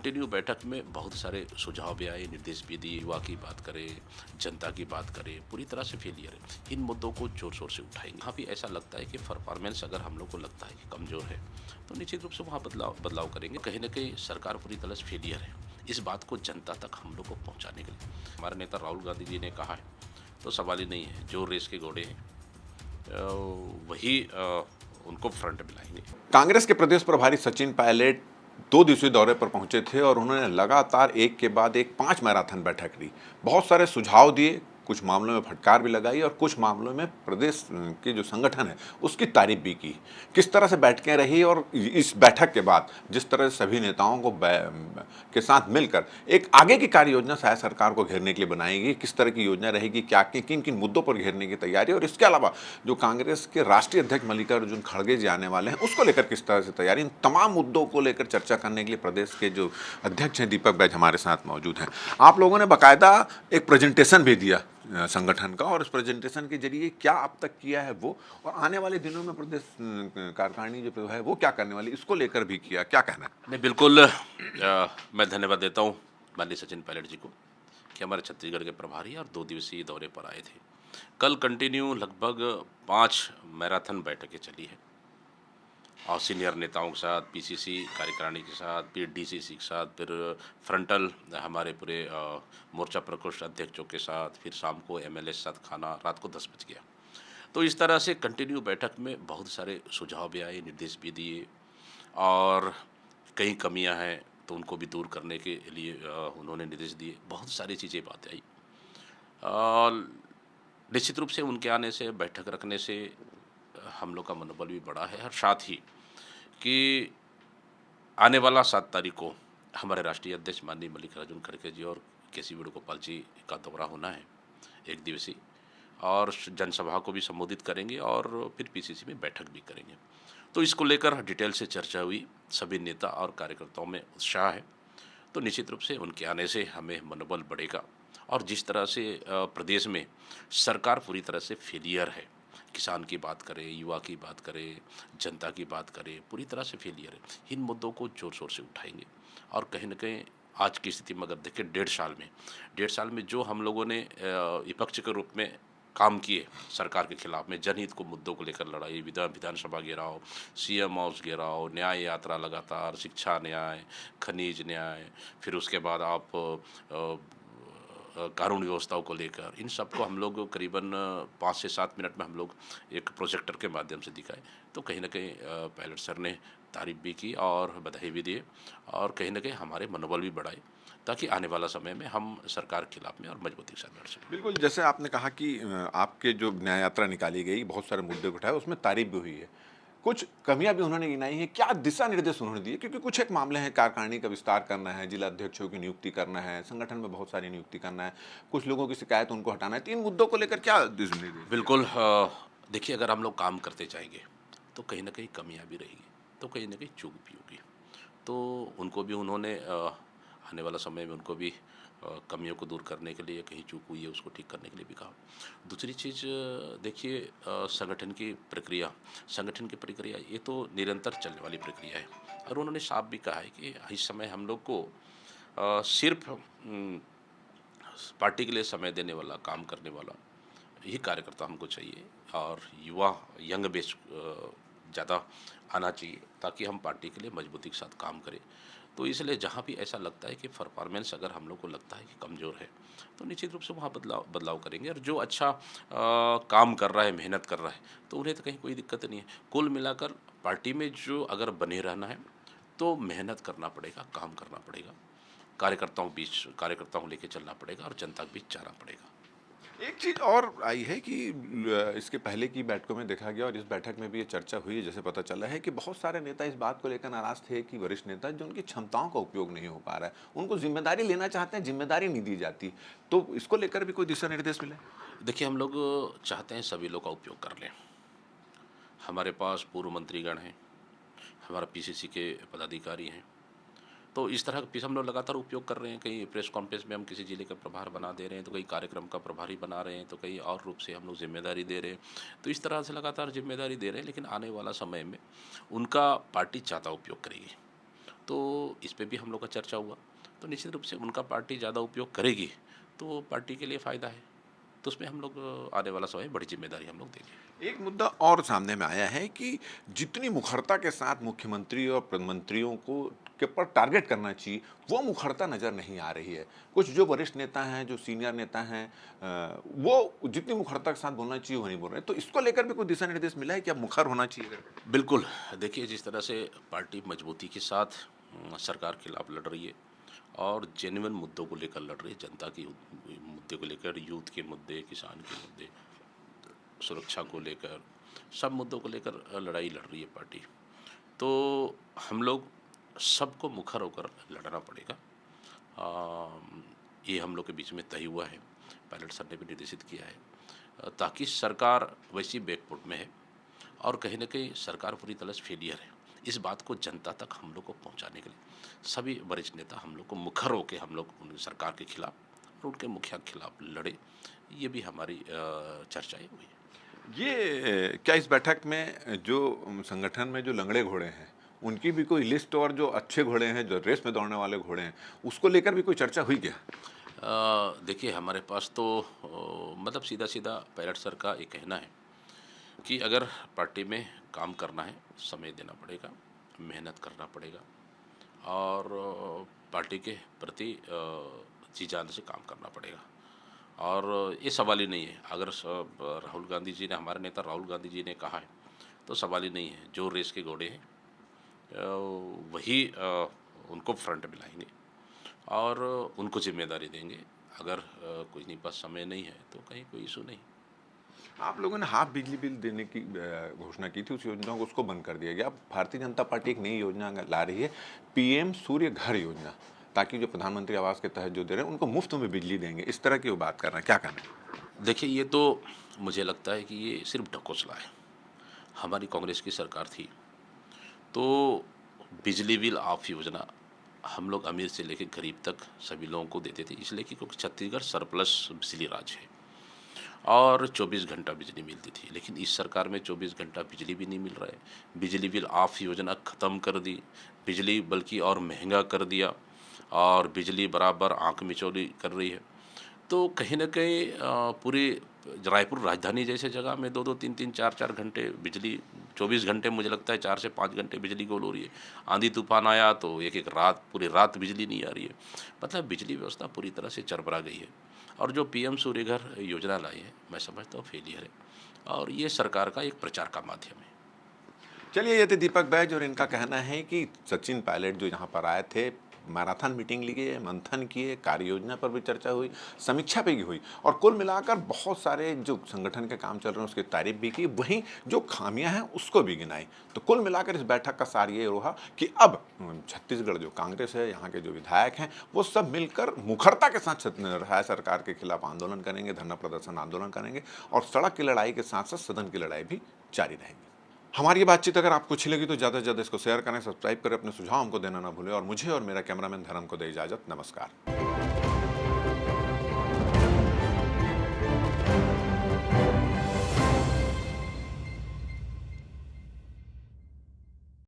Continue बैठक में बहुत सारे सुझाव भी आए, निर्देश भी दिए। युवा की बात करें, जनता की बात करें, पूरी तरह से फेलियर है। इन मुद्दों को जोर शोर से उठाएंगे। यहाँ भी ऐसा लगता है कि परफॉर्मेंस अगर हम लोग को लगता है कि कमजोर है, तो निश्चित रूप से वहाँ बदलाव बदलाव करेंगे। कहीं ना कहीं सरकार पूरी तरह से फेलियर है, इस बात को जनता तक हम लोग को पहुँचाने के लिए हमारे नेता राहुल गांधी जी ने कहा है, तो सवाल ही नहीं है। जो रेस के घोड़े हैं वही उनको फ्रंट में लाएंगे। कांग्रेस के प्रदेश प्रभारी सचिन पायलट 2 दिवसीय दौरे पर पहुंचे थे और उन्होंने लगातार एक के बाद एक 5 मैराथन बैठक ली। बहुत सारे सुझाव दिए, कुछ मामलों में फटकार भी लगाई और कुछ मामलों में प्रदेश के जो संगठन है उसकी तारीफ भी की। किस तरह से बैठकें रही और इस बैठक के बाद जिस तरह से सभी नेताओं को के साथ मिलकर एक आगे की कार्य योजना शायद सरकार को घेरने के लिए बनाएगी, किस तरह की योजना रहेगी, क्या किन किन मुद्दों पर घेरने की तैयारी, और इसके अलावा जो कांग्रेस के राष्ट्रीय अध्यक्ष मल्लिकार्जुन खड़गे जी आने वाले हैं उसको लेकर किस तरह से तैयारी, इन तमाम मुद्दों को लेकर चर्चा करने के लिए प्रदेश के जो अध्यक्ष हैं दीपक बैज हमारे साथ मौजूद हैं। आप लोगों ने बाकायदा एक प्रेजेंटेशन भी दिया संगठन का, और इस प्रेजेंटेशन के जरिए क्या अब तक किया है वो, और आने वाले दिनों में प्रदेश कार्यकारिणी जो है वो क्या करने वाली, इसको लेकर भी किया, क्या कहना है? नहीं, बिल्कुल मैं धन्यवाद देता हूँ माननीय सचिन पायलट जी को कि हमारे छत्तीसगढ़ के प्रभारी और 2 दिवसीय दौरे पर आए थे। कल कंटिन्यू लगभग 5 मैराथन बैठकें चली है और सीनियर नेताओं के साथ, पीसीसी कार्यकारिणी के साथ, फिर डीसीसी के साथ, फिर फ्रंटल हमारे पूरे मोर्चा प्रकोष्ठ अध्यक्षों के साथ, फिर शाम को एमएलए के साथ खाना, रात को 10 बज गया। तो इस तरह से कंटिन्यू बैठक में बहुत सारे सुझाव भी आए, निर्देश भी दिए और कई कमियां हैं तो उनको भी दूर करने के लिए उन्होंने निर्देश दिए। बहुत सारी चीज़ें बातें आई और निश्चित रूप से उनके आने से, बैठक रखने से हम लोग का मनोबल भी बढ़ा है। और साथ ही कि आने वाला 7 तारीख को हमारे राष्ट्रीय अध्यक्ष माननीय मल्लिकार्जुन खड़गे जी और केसी वेणुगोपाल जी का दौरा होना है, 1 दिवसीय, और जनसभा को भी संबोधित करेंगे और फिर पीसीसी में बैठक भी करेंगे। तो इसको लेकर डिटेल से चर्चा हुई, सभी नेता और कार्यकर्ताओं में उत्साह है। तो निश्चित रूप से उनके आने से हमें मनोबल बढ़ेगा। और जिस तरह से प्रदेश में सरकार पूरी तरह से फेलियर है, किसान की बात करें, युवा की बात करें, जनता की बात करें, पूरी तरह से फेलियर है। इन मुद्दों को जोर शोर से उठाएंगे और कहीं ना कहीं आज की स्थिति में अगर देखें, 1.5 साल में जो हम लोगों ने विपक्ष के रूप में काम किए सरकार के खिलाफ में, जनहित को मुद्दों को लेकर लड़ाई, विधानसभा घेराव, सीएम हाउस घेराव, न्याय यात्रा लगातार, शिक्षा न्याय, खनिज न्याय, फिर उसके बाद आप कानून व्यवस्थाओं को लेकर, इन सबको हम लोग करीबन 5 से 7 मिनट में हम लोग एक प्रोजेक्टर के माध्यम से दिखाए। तो कहीं ना कहीं पायलट सर ने तारीफ भी की और बधाई भी दिए और कहीं ना कहीं हमारे मनोबल भी बढ़ाए, ताकि आने वाला समय में हम सरकार के खिलाफ में और मजबूती के साथ लड़ सकें। बिल्कुल, जैसे आपने कहा कि आपके जो न्याय यात्रा निकाली गई, बहुत सारे मुद्दे उठाए, उसमें तारीफ भी हुई है, कुछ कमियां भी उन्होंने गिनाई हैं, क्या दिशा निर्देश उन्होंने दिए? क्योंकि कुछ एक मामले हैं, कार्यकारिणी का विस्तार करना है, जिला अध्यक्षों की नियुक्ति करना है, संगठन में बहुत सारी नियुक्ति करना है, कुछ लोगों की शिकायत उनको हटाना है, 3 मुद्दों को लेकर क्या निर्देश दिए? बिल्कुल देखिए, अगर हम लोग काम करते जाएंगे तो कहीं ना कहीं कमियां भी रहेगी, तो कहीं ना कहीं चूक भी होगी। तो उनको भी उन्होंने आने वाला समय में उनको भी कमियों को दूर करने के लिए, कहीं चूक हुई है उसको ठीक करने के लिए भी कहा। दूसरी चीज़ देखिए, संगठन की प्रक्रिया ये तो निरंतर चलने वाली प्रक्रिया है और उन्होंने साफ भी कहा है कि इस समय हम लोग को सिर्फ पार्टी के लिए समय देने वाला, काम करने वाला यही कार्यकर्ता हमको चाहिए और युवा, यंग बेस ज़्यादा आना चाहिए, ताकि हम पार्टी के लिए मजबूती के साथ काम करें। तो इसलिए जहाँ भी ऐसा लगता है कि परफॉर्मेंस अगर हम लोग को लगता है कि कमज़ोर है, तो निश्चित रूप से वहाँ बदलाव बदलाव करेंगे। और जो अच्छा काम कर रहा है, मेहनत कर रहा है, तो उन्हें तो कहीं कोई दिक्कत नहीं है। कुल मिलाकर पार्टी में जो अगर बने रहना है तो मेहनत करना पड़ेगा, काम करना पड़ेगा, कार्यकर्ताओं को लेके चलना पड़ेगा और जनता के बीच जाना पड़ेगा। एक चीज और आई है कि इसके पहले की बैठकों में देखा गया और इस बैठक में भी ये चर्चा हुई है, जैसे पता चला है कि बहुत सारे नेता इस बात को लेकर नाराज थे कि वरिष्ठ नेता जो उनकी क्षमताओं का उपयोग नहीं हो पा रहा है, उनको जिम्मेदारी लेना चाहते हैं, जिम्मेदारी नहीं दी जाती, तो इसको लेकर भी कोई दिशा निर्देश मिले? देखिए, हम लोग चाहते हैं सभी लोग का उपयोग कर लें। हमारे पास पूर्व मंत्रीगण हैं, हमारा पीसीसी के पदाधिकारी हैं, तो इस तरह का हम लोग लगातार उपयोग कर रहे हैं। कहीं प्रेस कॉन्फ्रेंस में हम किसी जिले का प्रभार बना दे रहे हैं, तो कहीं कार्यक्रम का प्रभारी बना रहे हैं, तो कहीं और रूप से हम लोग जिम्मेदारी दे रहे हैं। तो इस तरह से लगातार जिम्मेदारी दे रहे हैं, लेकिन आने वाला समय में उनका पार्टी ज़्यादा उपयोग करेगी। तो इस पे भी हम लोग का चर्चा हुआ। तो निश्चित रूप से उनका पार्टी ज़्यादा उपयोग करेगी तो पार्टी के लिए फ़ायदा है, तो उसमें हम लोग आने वाला समय बड़ी जिम्मेदारी हम लोग देंगे। एक मुद्दा और सामने में आया है कि जितनी मुखरता के साथ मुख्यमंत्री और प्रधानमंत्रियों को के ऊपर टारगेट करना चाहिए, वो मुखरता नजर नहीं आ रही है। कुछ जो वरिष्ठ नेता हैं, जो सीनियर नेता हैं, वो जितनी मुखरता के साथ बोलना चाहिए वो नहीं बोल रहे। तो इसको लेकर भी कोई दिशा निर्देश मिला है कि अब मुखर होना चाहिए करके? बिल्कुल, देखिए जिस तरह से पार्टी मजबूती के साथ सरकार के खिलाफ लड़ रही है और जेन्युइन मुद्दों को लेकर लड़ रही है, जनता की मुद्दे को लेकर, यूथ के मुद्दे, किसान के मुद्दे, सुरक्षा को लेकर, सब मुद्दों को लेकर लड़ाई लड़ रही है पार्टी। तो हम लोग सबको मुखर होकर लड़ना पड़ेगा। ये हम लोग के बीच में तय हुआ है, पायलट सर ने भी निर्देशित किया है, ताकि सरकार वैसी बैकफुट में है और कहीं ना कहीं सरकार पूरी तरह से फेलियर है। इस बात को जनता तक हम लोग को पहुंचाने के लिए सभी वरिष्ठ नेता हम लोग को मुखर होकर हम लोग सरकार के खिलाफ और उनके मुखिया के खिलाफ लड़े, ये भी हमारी चर्चाएं हुई है। ये क्या इस बैठक में जो संगठन में जो लंगड़े घोड़े हैं, उनकी भी कोई लिस्ट, और जो अच्छे घोड़े हैं, जो रेस में दौड़ने वाले घोड़े हैं, उसको लेकर भी कोई चर्चा हुई क्या? देखिए हमारे पास तो मतलब सीधा सीधा पायलट सर का ये कहना है कि अगर पार्टी में काम करना है, समय देना पड़ेगा, मेहनत करना पड़ेगा और पार्टी के प्रति जी जान से काम करना पड़ेगा। और ये सवाल ही नहीं है, अगर राहुल गांधी जी ने, हमारे नेता राहुल गांधी जी ने कहा है तो सवाल ही नहीं है। जो रेस के घोड़े हैं वही उनको फ्रंट में लाएंगे और उनको जिम्मेदारी देंगे। अगर कोई नहीं पास समय नहीं है तो कहीं कोई इशू नहीं। आप लोगों ने हाफ बिजली बिल देने की घोषणा की थी, उस योजना को उसको बंद कर दिया गया। अब भारतीय जनता पार्टी एक नई योजना ला रही है, पीएम सूर्य घर योजना, ताकि जो प्रधानमंत्री आवास के तहत जो दे रहे हैं उनको मुफ्त में बिजली देंगे। इस तरह की वो बात कर रहे हैं, क्या कहना है? देखिए ये तो मुझे लगता है कि ये सिर्फ ढकोसला है। हमारी कांग्रेस की सरकार थी तो बिजली बिल ऑफ योजना हम लोग अमीर से लेकर गरीब तक सभी लोगों को देते थे, इसलिए कि क्योंकि छत्तीसगढ़ सरप्लस बिजली राज्य है और 24 घंटा बिजली मिलती थी। लेकिन इस सरकार में 24 घंटा बिजली भी नहीं मिल रहा है। बिजली बिल ऑफ योजना ख़त्म कर दी, बिजली बल्कि और महंगा कर दिया और बिजली बराबर आंख मिचौली कर रही है। तो कहीं ना कहीं पूरी रायपुर राजधानी जैसे जगह में 2-2, 3-3, 4-4 घंटे बिजली, 24 घंटे मुझे लगता है 4 से 5 घंटे बिजली गोल हो रही है। आंधी तूफान आया तो एक रात, पूरी रात बिजली नहीं आ रही है। मतलब बिजली व्यवस्था पूरी तरह से चरमरा गई है और जो पीएम सूर्य घर योजना लाई है, मैं समझता हूँ फेलियर है और ये सरकार का एक प्रचार का माध्यम है। चलिए, ये थे दीपक बैज और इनका कहना है कि सचिन पायलट जो यहाँ पर आए थे, मैराथन मीटिंग ली गई, मंथन किए, कार्य योजना पर भी चर्चा हुई, समीक्षा भी हुई और कुल मिलाकर बहुत सारे जो संगठन के काम चल रहे हैं उसकी तारीफ भी की, वहीं जो खामियां हैं उसको भी गिनाई। तो कुल मिलाकर इस बैठक का सार ये रहा कि अब छत्तीसगढ़ जो कांग्रेस है, यहाँ के जो विधायक हैं, वो सब मिलकर मुखरता के साथ राज्य सरकार के खिलाफ आंदोलन करेंगे, धरना प्रदर्शन आंदोलन करेंगे और सड़क की लड़ाई के साथ साथ सदन की लड़ाई भी जारी रहेगी। हमारी ये बातचीत अगर आपको अच्छी लगी तो ज़्यादा से ज़्यादा इसको शेयर करें, सब्सक्राइब करें, अपने सुझाव हमको देना ना भूलें और मुझे और मेरा कैमरामैन धर्म को दे इजाज़त। नमस्कार।